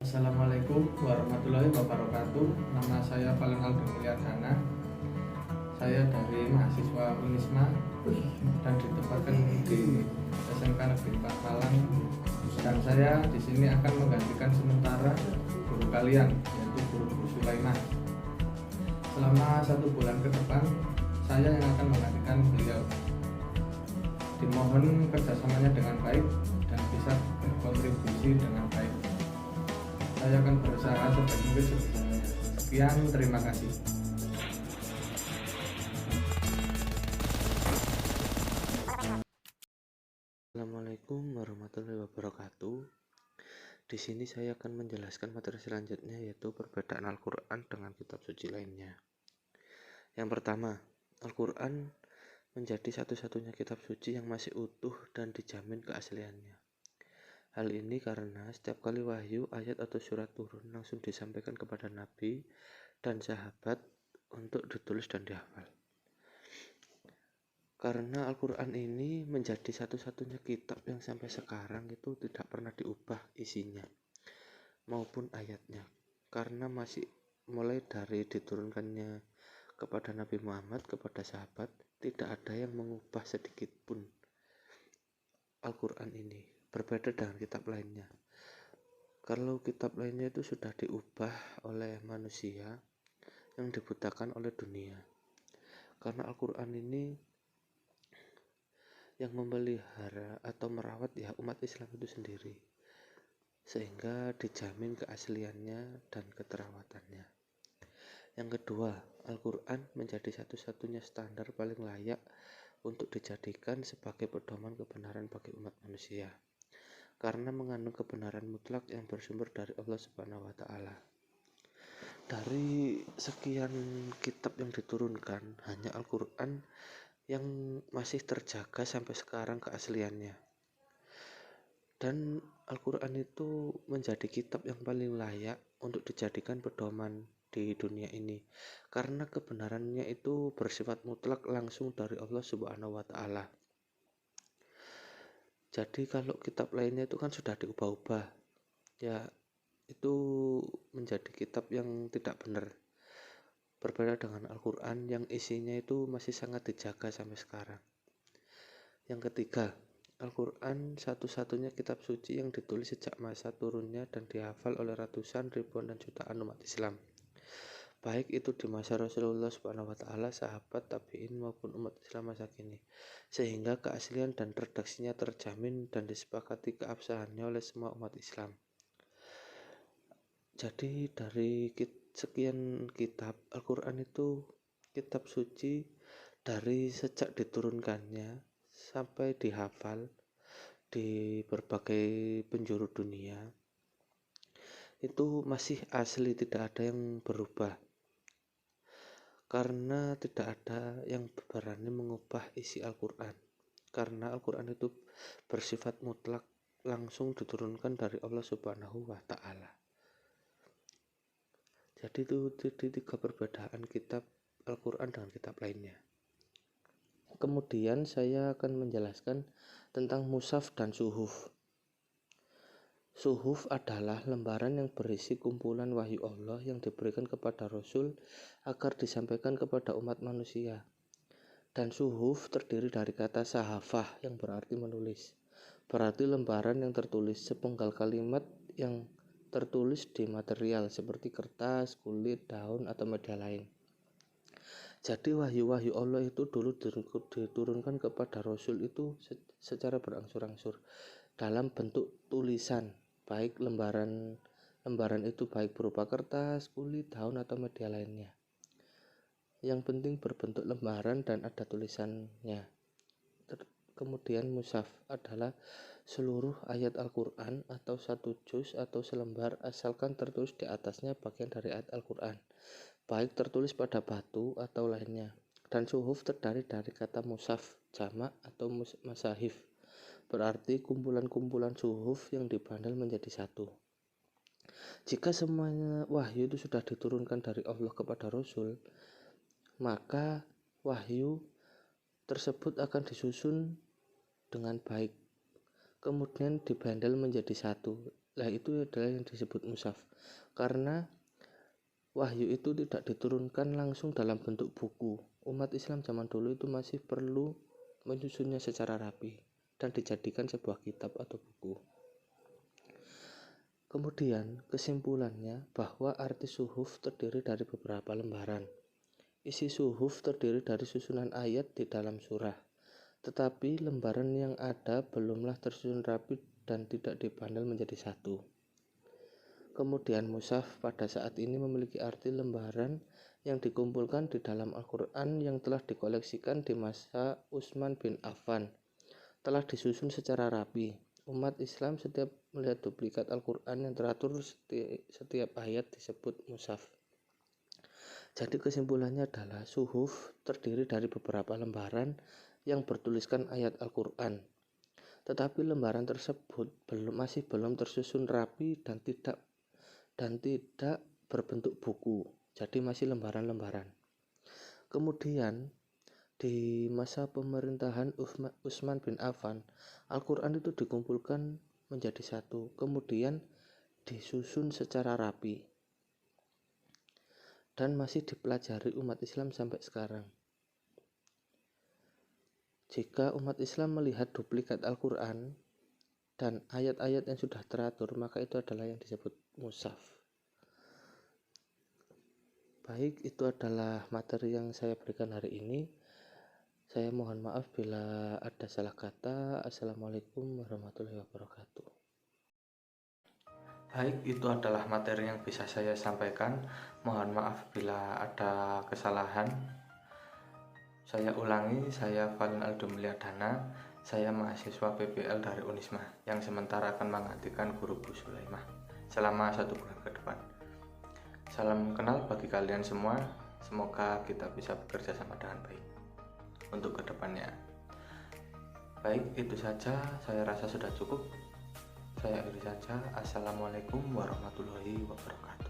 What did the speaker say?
Assalamualaikum warahmatullahi wabarakatuh. Nama saya Valen Aldo Mulyadana. Saya dari mahasiswa Unisma dan ditempatkan di SMK Negeri 4 Malang. Dan saya di sini akan menggantikan sementara guru kalian, yaitu guru Sulaiman. Selama 1 bulan ke depan, saya yang akan menggantikan beliau. Dimohon kerjasamanya dengan baik dan bisa berkontribusi dengan baik. Saya akan berusaha sebaik mungkin sebisanya. Sekian, terima kasih. Assalamualaikum warahmatullahi wabarakatuh. Di sini saya akan menjelaskan materi selanjutnya, yaitu perbedaan Al-Quran dengan kitab suci lainnya. Yang pertama, Al-Quran menjadi satu-satunya kitab suci yang masih utuh dan dijamin keasliannya. Hal ini karena setiap kali wahyu, ayat atau surat turun langsung disampaikan kepada Nabi dan sahabat untuk ditulis dan dihafal. Karena Al-Quran ini menjadi satu-satunya kitab yang sampai sekarang itu tidak pernah diubah isinya maupun ayatnya, karena masih mulai dari diturunkannya kepada Nabi Muhammad, kepada sahabat, tidak ada yang mengubah sedikit pun Al-Quran ini. Berbeda dengan kitab lainnya. Kalau kitab lainnya itu sudah diubah oleh manusia yang dibutakan oleh dunia. Karena Al-Quran ini yang memelihara atau merawat ya umat Islam itu sendiri, sehingga dijamin keasliannya dan keterawatannya. Yang kedua, Al-Quran menjadi satu-satunya standar paling layak untuk dijadikan sebagai pedoman kebenaran bagi umat manusia, karena mengandung kebenaran mutlak yang bersumber dari Allah Subhanahu wa Ta'ala. Dari sekian kitab yang diturunkan, hanya Al-Quran yang masih terjaga sampai sekarang keasliannya. Dan Al-Quran itu menjadi kitab yang paling layak untuk dijadikan pedoman di dunia ini, karena kebenarannya itu bersifat mutlak langsung dari Allah Subhanahu wa Ta'ala. Jadi kalau kitab lainnya itu kan sudah diubah-ubah, ya itu menjadi kitab yang tidak benar. Berbeda dengan Al-Quran yang isinya itu masih sangat dijaga sampai sekarang. Yang ketiga, Al-Quran satu-satunya kitab suci yang ditulis sejak masa turunnya dan dihafal oleh ratusan, ribuan, dan jutaan umat Islam, baik itu di masa Rasulullah Subhanahu wa Ta'ala, sahabat, tabi'in, maupun umat Islam masa kini, sehingga keaslian dan redaksinya terjamin dan disepakati keabsahannya oleh semua umat Islam. Jadi dari sekian kitab, Al-Quran itu kitab suci dari sejak diturunkannya sampai dihafal di berbagai penjuru dunia, itu masih asli, tidak ada yang berubah, karena tidak ada yang berani mengubah isi Al-Quran, karena Al-Quran itu bersifat mutlak langsung diturunkan dari Allah Subhanahu wa Ta'ala. Jadi itu 3 perbedaan kitab Al-Quran dengan kitab lainnya. Kemudian saya akan menjelaskan tentang mushaf dan suhuf. Suhuf adalah lembaran yang berisi kumpulan wahyu Allah yang diberikan kepada Rasul agar disampaikan kepada umat manusia. Dan suhuf terdiri dari kata sahafah yang berarti menulis. Berarti lembaran yang tertulis sepenggal kalimat yang tertulis di material seperti kertas, kulit, daun, atau media lain. Jadi wahyu-wahyu Allah itu dulu diturunkan kepada Rasul itu secara berangsur-angsur dalam bentuk tulisan, baik lembaran itu baik berupa kertas, kulit, daun, atau media lainnya. Yang penting berbentuk lembaran dan ada tulisannya. Kemudian mushaf adalah seluruh ayat Al-Quran atau satu juz atau selembar asalkan tertulis di atasnya bagian dari ayat Al-Quran, baik tertulis pada batu atau lainnya. Dan suhuf terdiri dari kata mushaf jamak atau masahif, berarti kumpulan-kumpulan suhuf yang dibandel menjadi satu. Jika semuanya wahyu itu sudah diturunkan dari Allah kepada Rasul, maka wahyu tersebut akan disusun dengan baik, kemudian dibandel menjadi satu, itu adalah yang disebut mushaf. Karena wahyu itu tidak diturunkan langsung dalam bentuk buku. Umat Islam zaman dulu itu masih perlu menyusunnya secara rapi dan dijadikan sebuah kitab atau buku. Kemudian kesimpulannya bahwa arti suhuf terdiri dari beberapa lembaran. Isi suhuf terdiri dari susunan ayat di dalam surah, tetapi lembaran yang ada belumlah tersusun rapi dan tidak dibandel menjadi satu. Kemudian mushaf pada saat ini memiliki arti lembaran yang dikumpulkan di dalam Al-Quran yang telah dikoleksikan di masa Utsman bin Affan, telah disusun secara rapi. Umat Islam setiap melihat duplikat Al-Quran yang teratur setiap ayat disebut mushaf. Jadi kesimpulannya adalah suhuf terdiri dari beberapa lembaran yang bertuliskan ayat Al-Quran. Tetapi lembaran tersebut masih belum tersusun rapi dan tidak berbentuk buku. Jadi masih lembaran-lembaran. Kemudian di masa pemerintahan Utsman bin Affan, Al-Quran itu dikumpulkan menjadi satu, kemudian disusun secara rapi dan masih dipelajari umat Islam sampai sekarang. Jika umat Islam melihat duplikat Al-Quran dan ayat-ayat yang sudah teratur, maka itu adalah yang disebut mushaf. Baik, itu adalah materi yang saya berikan hari ini. Saya mohon maaf bila ada salah kata. Assalamualaikum warahmatullahi wabarakatuh. Baik, itu adalah materi yang bisa saya sampaikan. Mohon maaf bila ada kesalahan. Saya ulangi, saya Valen Aldo Mulyadana. Saya mahasiswa PPL dari Unisma yang sementara akan menggantikan guru Bu Sulaimah selama 1 bulan ke depan. Salam kenal bagi kalian semua. Semoga kita bisa bekerja sama dengan baik untuk kedepannya. Baik, itu saja. Saya rasa sudah cukup. Saya akhiri saja. Assalamualaikum warahmatullahi wabarakatuh.